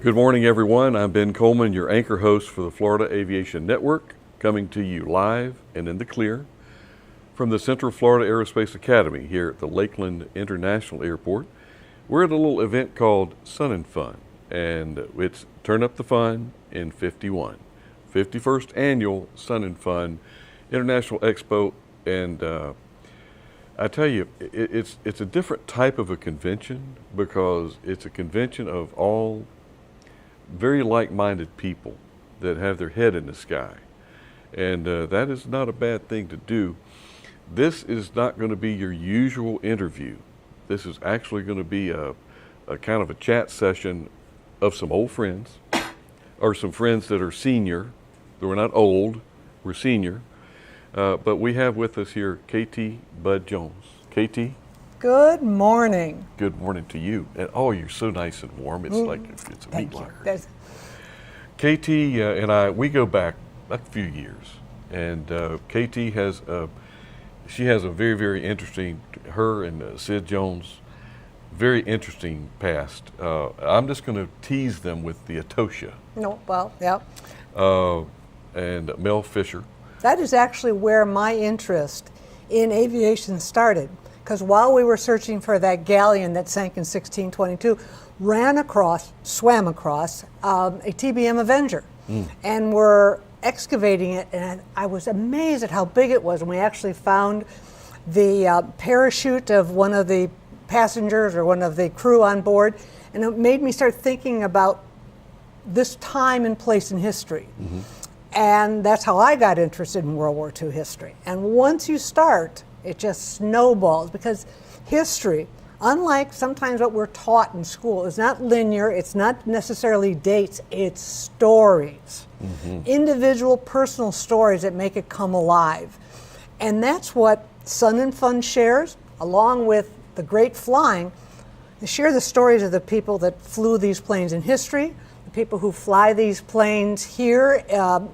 Good morning, everyone. I'm Ben Coleman, your anchor host for the Florida Aviation Network, coming to you live and in the clear from the Central Florida Aerospace Academy here at the Lakeland International Airport. We're at a little event called Sun and Fun, and it's Turn Up the Fun in 51. 51st Annual Sun and Fun International Expo, and I tell you, it's a different type of a convention because it's a convention of all very like-minded people that have their head in the sky, and that is not a bad thing to do. This is not going to be your usual interview. This is actually going to be a kind of a chat session of some old friends, or some friends that are senior. We're not old, we're senior, but we have with us here KT Budde Jones. KT? Good morning. Good morning to you. And oh, you're so nice and warm. It's like it's a meat locker. KT and I, we go back a few years, and KT has she has a very, very interesting, her and Sid Jones, very interesting past. I'm just going to tease them with the Atosha. No, well, yeah. And Mel Fisher. That is actually where my interest in aviation started. Because while we were searching for that galleon that sank in 1622, swam across a TBM Avenger. And were excavating it, and I was amazed at how big it was. And we actually found the parachute of one of the passengers or one of the crew on board, and it made me start thinking about this time and place in history. And that's how I got interested in World War II history. And once you start, it just snowballs, because history, unlike sometimes what we're taught in school, is not linear, it's not necessarily dates, it's stories. Individual personal stories that make it come alive. And that's what Sun and Fun shares, along with the great flying. They share the stories of the people that flew these planes in history, the people who fly these planes here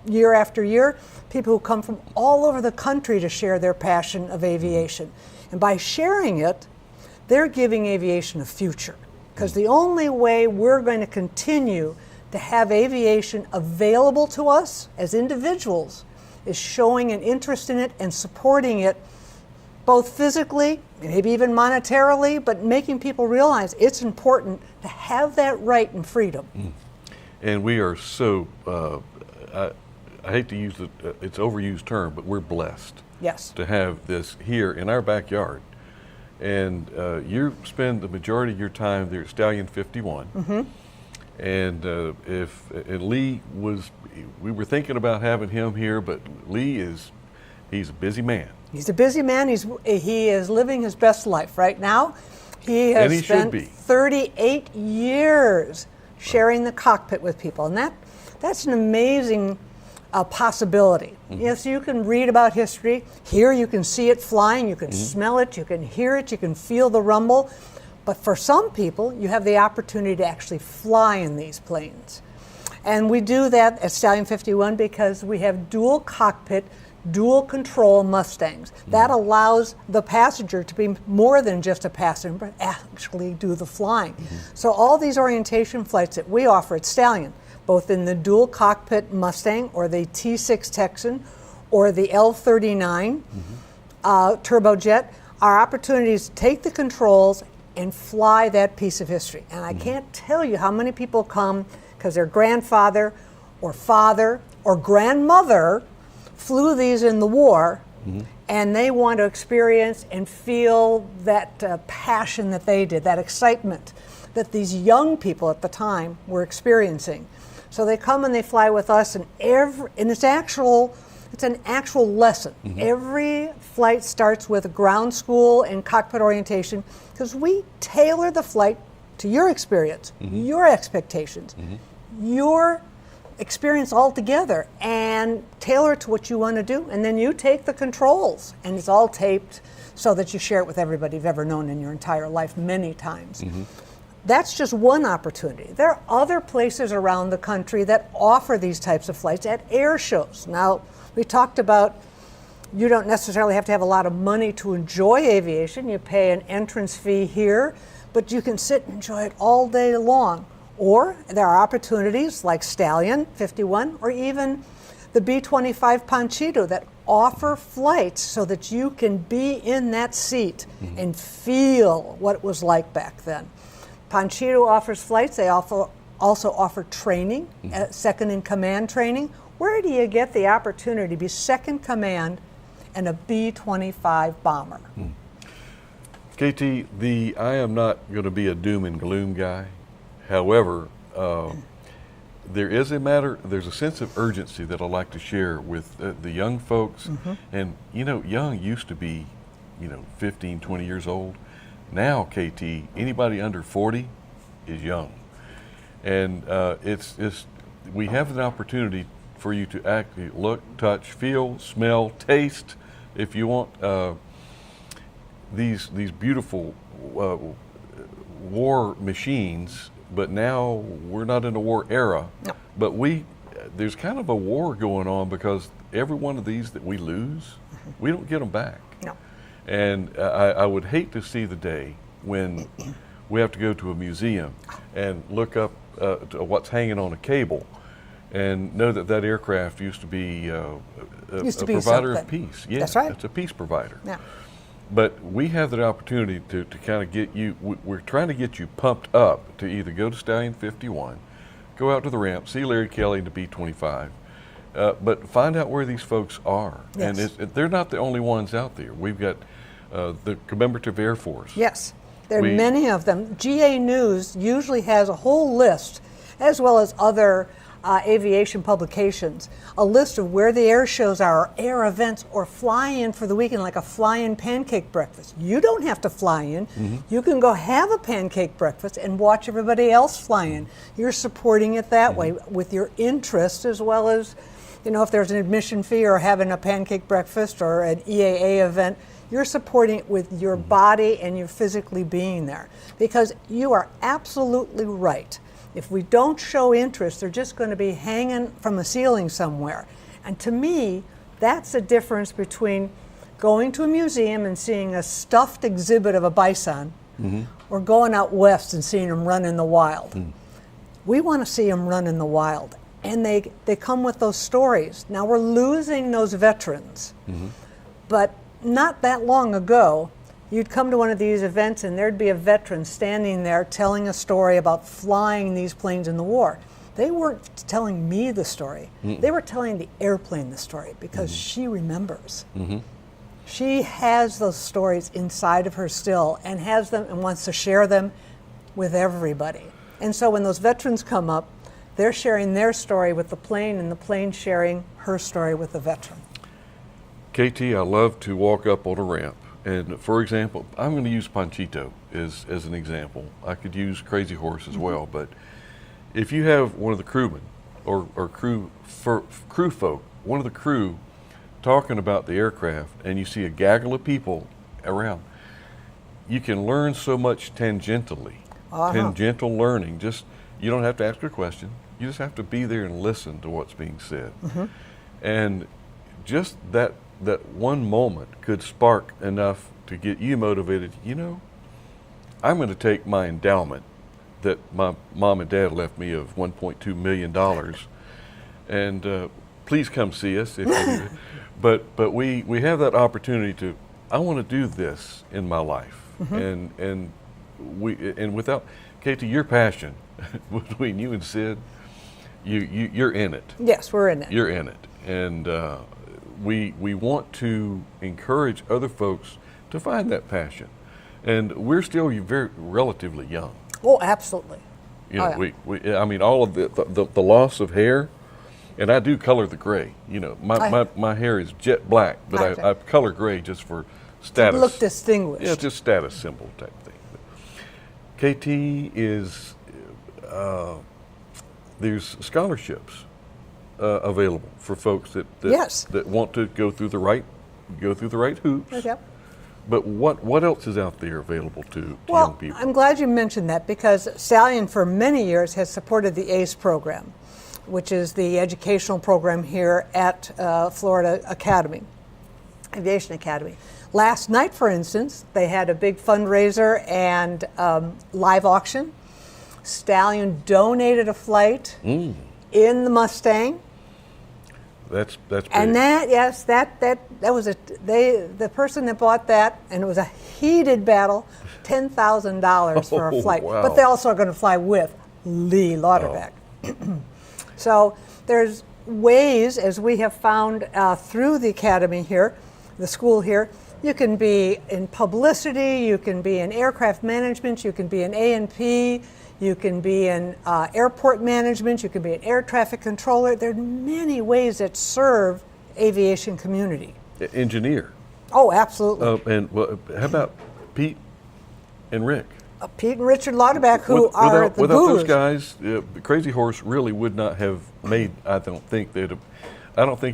year after year, people who come from all over the country to share their passion of aviation. And by sharing it, they're giving aviation a future. Because the only way we're going to continue to have aviation available to us as individuals is showing an interest in it and supporting it, both physically, maybe even monetarily, but making people realize it's important to have that right and freedom. And we are so, I hate to use it's overused term, but we're blessed. Yes. To have this here in our backyard. And you spend the majority of your time there at Stallion 51. And Lee we were thinking about having him here, but he's a busy man. He's a busy man. He is living his best life right now. He has spent 38 years sharing the cockpit with people, and that's an amazing possibility. Yes, you can read about history. Here you can see it flying, you can smell it, you can hear it, you can feel the rumble. But for some people, you have the opportunity to actually fly in these planes. And we do that at Stallion 51 because we have dual cockpit, dual control Mustangs. That allows the passenger to be more than just a passenger, but actually do the flying. So all these orientation flights that we offer at Stallion, both in the dual cockpit Mustang or the T6 Texan or the L39 turbojet, are opportunities to take the controls and fly that piece of history. And I can't tell you how many people come because their grandfather or father or grandmother flew these in the war, and they want to experience and feel that passion that they did, that excitement that these young people at the time were experiencing. So they come and they fly with us, and it's an actual lesson. Every flight starts with a ground school and cockpit orientation, because we tailor the flight to your experience, your expectations, your experience altogether, and tailor it to what you want to do. And then you take the controls, and it's all taped so that you share it with everybody you've ever known in your entire life many times. That's just one opportunity. There are other places around the country that offer these types of flights at air shows. Now, we talked about you don't necessarily have to have a lot of money to enjoy aviation. You pay an entrance fee here, but you can sit and enjoy it all day long. Or there are opportunities like Stallion 51 or even the B-25 Panchito that offer flights so that you can be in that seat and feel what it was like back then. Panchito offers flights. They also offer training, second in command training. Where do you get the opportunity to be second command in a B-25 bomber? KT, I am not going to be a doom and gloom guy. However, there's a sense of urgency that I'd like to share with the young folks. And, young used to be, 15, 20 years old. Now, KT, anybody under 40 is young. And we have an opportunity for you to actually look, touch, feel, smell, taste, if you want, these beautiful war machines. But now we're not in a war era. No. But there's kind of a war going on because every one of these that we lose, we don't get them back. No. And I would hate to see the day when we have to go to a museum and look up to what's hanging on a cable and know that aircraft used to be a provider of peace. Yeah, that's right. It's a peace provider. Yeah. But we have the opportunity to kind of get you, we're trying to get you pumped up to either go to Stallion 51, go out to the ramp, see Larry Kelly in the B-25, but find out where these folks are. Yes. And they're not the only ones out there. We've got the Commemorative Air Force. Yes, there are many of them. GA News usually has a whole list, as well as other aviation publications, a list of where the air shows are, or air events, or fly in for the weekend, like a fly-in pancake breakfast. You don't have to fly in. You can go have a pancake breakfast and watch everybody else fly in. You're supporting it that way with your interest, as well as, if there's an admission fee or having a pancake breakfast or an EAA event, you're supporting it with your body and you're physically being there. Because you are absolutely right. If we don't show interest, they're just going to be hanging from the ceiling somewhere. And to me, that's the difference between going to a museum and seeing a stuffed exhibit of a bison or going out west and seeing them run in the wild. We want to see them run in the wild. And they come with those stories. Now we're losing those veterans. But not that long ago, you'd come to one of these events and there'd be a veteran standing there telling a story about flying these planes in the war. They weren't telling me the story. They were telling the airplane the story because she remembers. She has those stories inside of her still and has them and wants to share them with everybody. And so when those veterans come up, they're sharing their story with the plane and the plane sharing her story with the veteran. KT, I love to walk up on a ramp. And for example, I'm going to use Panchito as an example. I could use Crazy Horse as well, but if you have one of the crewmen or crew folk, one of the crew talking about the aircraft, and you see a gaggle of people around, you can learn so much tangentially. Tangential learning. You don't have to ask a question. You just have to be there and listen to what's being said. And just that one moment could spark enough to get you motivated. I'm going to take my endowment that my mom and dad left me of $1.2 million, and please come see us. But we have that opportunity to. I want to do this in my life, and without KT, your passion between you and Sid, you're in it. Yes, we're in it. You're in it, and. We want to encourage other folks to find that passion, and we're still very relatively young. Oh, absolutely. I mean, all of the loss of hair, and I do color the gray. My hair is jet black, but I color gray just for status. Look distinguished. Yeah, just status symbol type thing. But KT is there's scholarships available for folks that want to go through the right hoops. Yep. But what else is out there available to young people? I'm glad you mentioned that because Stallion for many years has supported the ACE program, which is the educational program here at Florida Aviation Academy. Last night, for instance, they had a big fundraiser and live auction Stallion donated a flight in the Mustang. That's big. And that was the person that bought that, and it was a heated battle, $10,000 for a flight. Wow. But they also are going to fly with Lee Lauterbach. Oh. So there's ways, as we have found through the academy here, the school here, you can be in publicity, you can be in aircraft management, you can be in A&P, you can be in airport management, you can be an air traffic controller. There are many ways that serve aviation community. Engineer. Oh, absolutely. And how about Pete and Rick? Pete and Richard Lauterbach, who are the without gurus. those guys, Crazy Horse really would not have made. I don't think it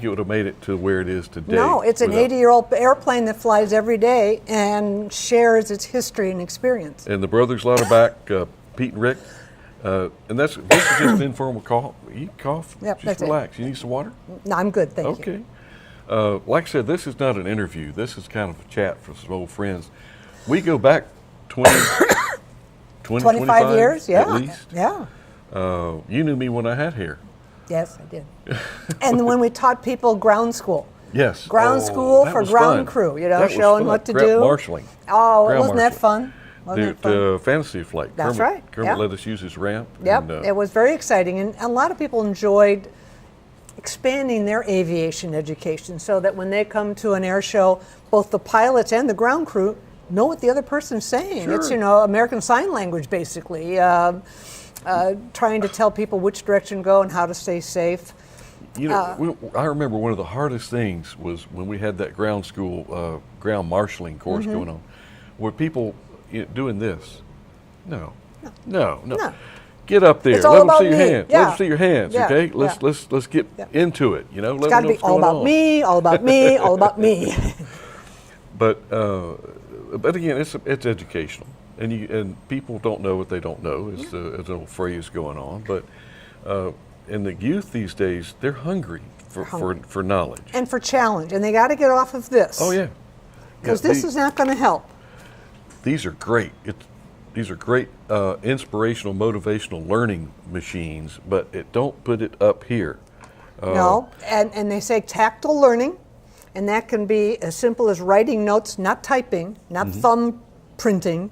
would have made it to where it is today. No, it's an 80-year-old airplane that flies every day and shares its history and experience. And the brothers Lauterbach, Pete and Rick, and this is just an informal call. You cough, Yep, just relax. You need some water? No, I'm good, thank you. Okay. Like I said, this is not an interview. This is kind of a chat for some old friends. We go back 25 years, yeah. At least. Yeah. You knew me when I had hair. Yes, I did. And when we taught people ground school. Yes. Ground school for ground fun. crew, That showing was what to fun. do. Marshalling. Oh, Ground wasn't that marshalling. fun? Wasn't that fun? Fantasy flight. That's Kermit, right. Kermit Yep. let us use his ramp. Yep, And, it was very exciting. And a lot of people enjoyed expanding their aviation education so that when they come to an air show, both the pilots and the ground crew know what the other person's saying. Sure. It's, American Sign Language, basically, trying to tell people which direction to go and how to stay safe. I remember one of the hardest things was when we had that ground school, ground marshalling course going on, where people doing this. No. Get up there. It's all Let them about see your me. hands. Yeah. Let them see your hands. Yeah. Okay. Yeah. Let's get into it. It's Let got them to know be what's all going about on. me, all about me, all about me. But again, it's educational, and people don't know what they don't know. It's an old phrase going on, but and the youth these days, they're hungry for knowledge And for challenge, and they got to get off of this. Oh yeah, Because this is not going to help. These are great. These are great inspirational, motivational learning machines, but don't put it up here. No, and they say tactile learning, and that can be as simple as writing notes, not typing, not thumb printing,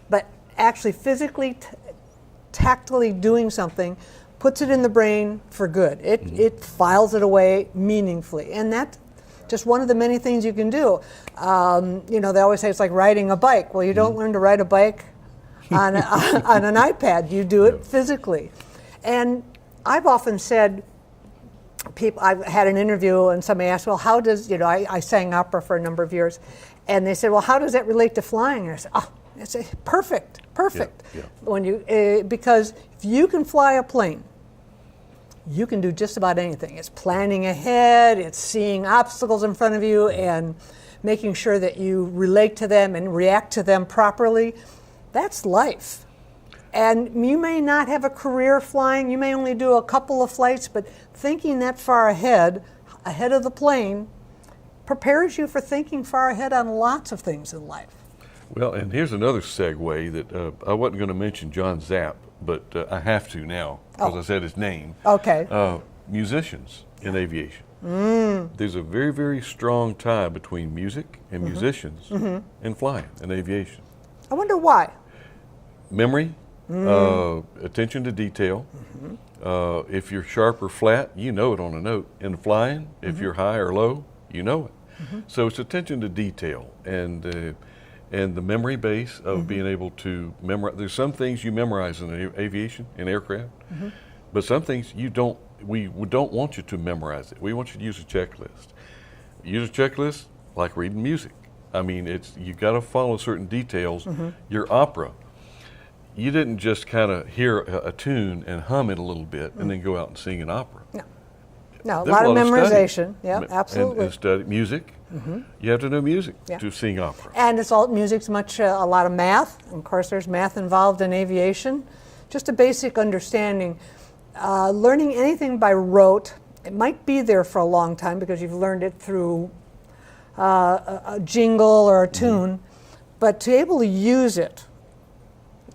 but actually physically, tactily doing something, puts it in the brain for good. It files it away meaningfully, and that's just one of the many things you can do. They always say it's like riding a bike. Well, you don't learn to ride a bike on an iPad. You do it physically. And I've often said, I've had an interview and somebody asked, well, how does, I sang opera for a number of years, and they said, well, how does that relate to flying? And I said, it's perfect. Yeah. When because if you can fly a plane, you can do just about anything. It's planning ahead, it's seeing obstacles in front of you and making sure that you relate to them and react to them properly. That's life. And you may not have a career flying, you may only do a couple of flights, but thinking that far ahead of the plane, prepares you for thinking far ahead on lots of things in life. Well, and here's another segue that I wasn't going to mention John Zapp, but I have to now because I said his name. Okay. Musicians in aviation. There's a very, very strong tie between music and musicians and flying and aviation. I wonder why. Memory, attention to detail. If you're sharp or flat, you know it on a note. In flying, if you're high or low, you know it. So it's attention to detail and the memory base of being able to memorize. There's some things you memorize in aviation, in aircraft, but some things you don't. We don't want you to memorize it. We want you to use a checklist. Use a checklist like reading music. I mean, you got to follow certain details. Your opera. You didn't just kind of hear a tune and hum it a little bit and then go out and sing an opera. No, a There's lot of study. memorization. Yeah, absolutely. And study music. You have to know music to sing opera. And it's all music's a lot of math. And of course, there's math involved in aviation. Just a basic understanding. Learning anything by rote, it might be there for a long time because you've learned it through a jingle or a tune, but to be able to use it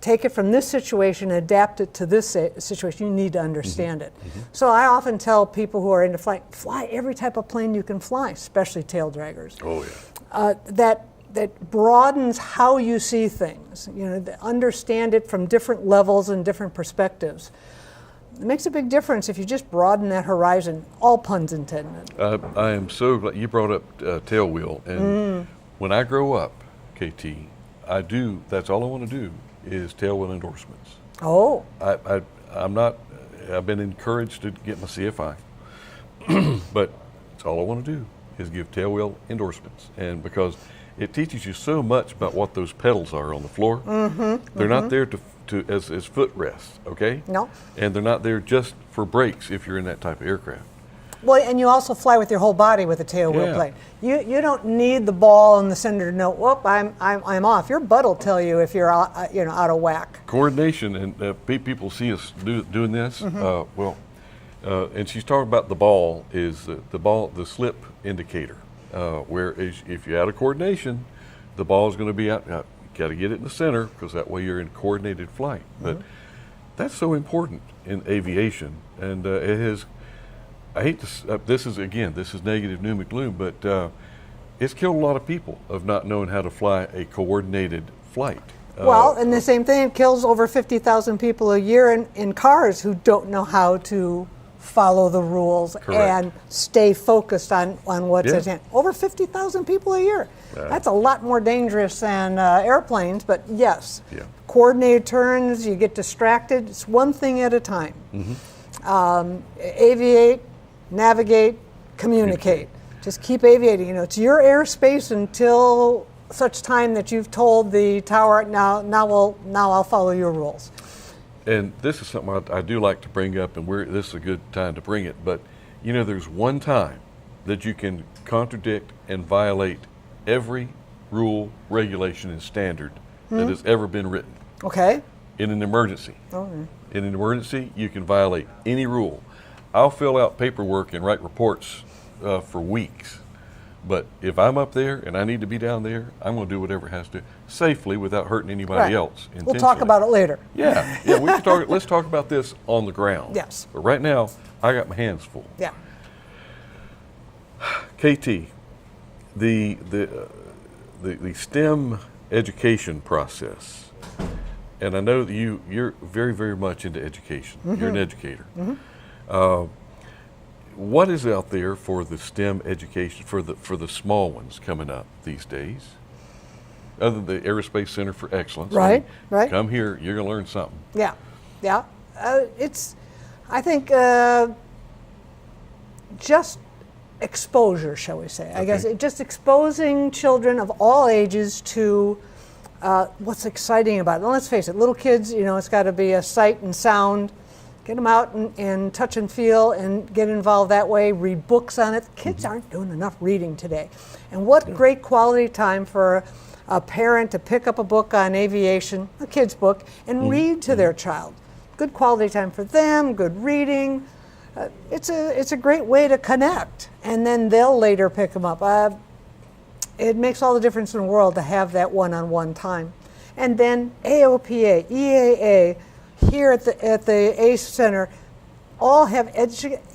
take it from this situation, adapt it to this situation, you need to understand it. So I often tell people who are into flight, fly every type of plane you can fly, especially tail draggers. Oh, yeah. That broadens how you see things, understand it from different levels and different perspectives. It makes a big difference if you just broaden that horizon, all puns intended. I am so glad you brought up tail wheel. And when I grow up, KT, that's all I want to do is tail wheel endorsements. Oh. I've been encouraged to get my CFI, but it's all I want to do is give tail wheel endorsements. And because it teaches you so much about what those pedals are on the floor. They're not there as footrests, okay? No. And they're not there just for brakes if you're in that type of aircraft. Well, and you also fly with your whole body with a tail wheel plane. You don't need the ball and the center to know, whoop, I'm off. Your butt will tell you if you're out of whack. Coordination, and people see us doing this. And she's talking about the ball is the slip indicator. Where if you're out of coordination, the ball is going to be out. You got to get it in the center because that way you're in coordinated flight. But that's so important in aviation, and it has. I hate to. This is negative doom and gloom, but it's killed a lot of people of not knowing how to fly a coordinated flight. Well, and the same thing, it kills over 50,000 people a year in cars who don't know how to follow the rules and stay focused on what's at hand. Over 50,000 people a year. That's a lot more dangerous than airplanes, but yes. Yeah. Coordinated turns, you get distracted. It's one thing at a time. Aviate, navigate, communicate. Just keep aviating. It's your airspace until such time that you've told the tower, now I'll follow your rules. And this is something I do like to bring up, and this is a good time to bring it. But, there's one time that you can contradict and violate every rule, regulation, and standard that has ever been written. Okay. In an emergency. In an emergency, you can violate any rule. I'll fill out paperwork and write reports for weeks. But if I'm up there and I need to be down there, I'm going to do whatever it has to safely without hurting anybody else. We'll talk about it later. Yeah, we can talk. Let's talk about this on the ground. Yes. But right now, I got my hands full. Yeah. KT, the STEM education process, and I know that you're very, very much into education. You're an educator. What is out there for the STEM education for the small ones coming up these days? Other than the Aerospace Center for Excellence. Right. Come here, you're going to learn something. Yeah. I think just exposure, shall we say. I guess just exposing children of all ages to what's exciting about it. And let's face it, little kids, it's got to be a sight and sound. Get them out and touch and feel and get involved that way. Read books on it. Kids aren't doing enough reading today. And what great quality time for a parent to pick up a book on aviation, a kid's book, and read to their child. Good quality time for them, good reading. It's a great way to connect. And then they'll later pick them up. It makes all the difference in the world to have that one-on-one time. And then AOPA, EAA, here at the ACE Center, all have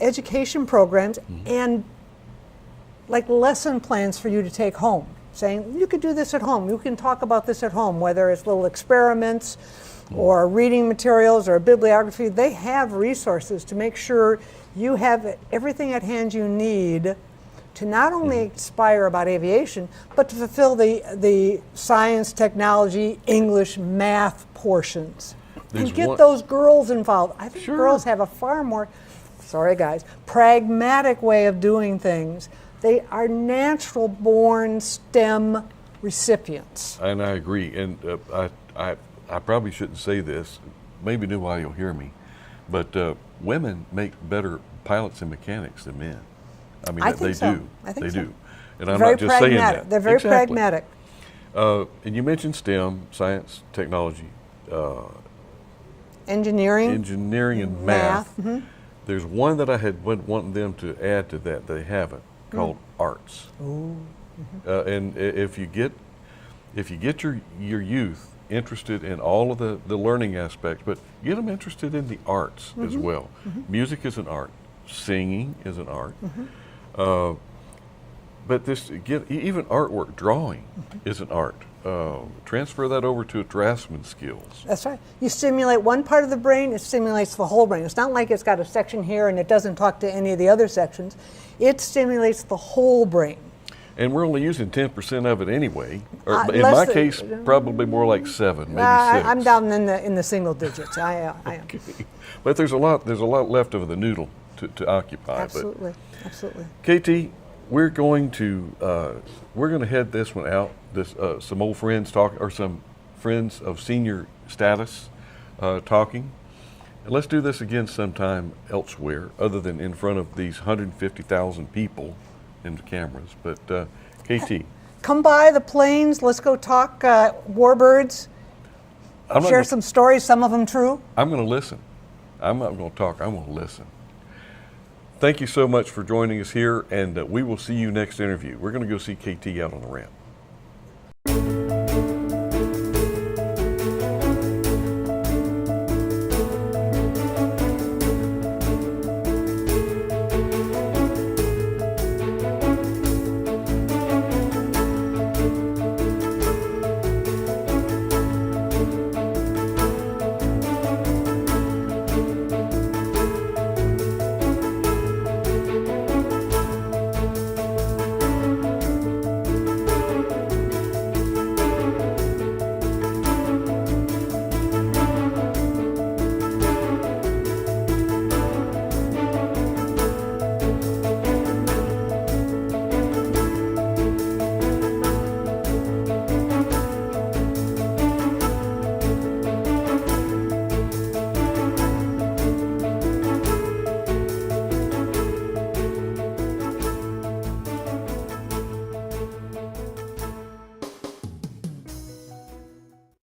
education programs and like lesson plans for you to take home, saying you could do this at home, you can talk about this at home, whether it's little experiments or reading materials or a bibliography. They have resources to make sure you have everything at hand you need to not only inspire about aviation, but to fulfill the science, technology, English, math portions. And get those girls involved. I think girls have a far more, pragmatic way of doing things. They are natural born STEM recipients. And I agree. And I probably shouldn't say this. Maybe nobody will hear me. But women make better pilots and mechanics than men. I mean, they do. I think so. Do. And I'm not just saying that. They're very pragmatic. And you mentioned STEM, science, technology. Engineering and math. There's one that I had wanted them to add to that they haven't, called arts. And if you get your youth interested in all of the learning aspects, but get them interested in the arts as well. Music is an art. Singing is an art. But even artwork, drawing is an art. Transfer that over to draftsman skills. That's right. You stimulate one part of the brain, it stimulates the whole brain. It's not like it's got a section here and it doesn't talk to any of the other sections. It stimulates the whole brain. And we're only using 10% of it anyway. Or in my case, probably more like 7, maybe 6. I'm down in the single digits. I am. Okay. But there's a lot left of the noodle to occupy. Absolutely, absolutely. KT, we're going to head this one out. Some old friends talk, or some friends of senior status talking. And let's do this again sometime elsewhere, other than in front of these 150,000 people in the cameras. But KT, come by the plains. Let's go talk warbirds. Share some stories. Some of them true. I'm going to listen. I'm not going to talk. I'm going to listen. Thank you so much for joining us here, and we will see you next interview. We're going to go see KT out on the ramp.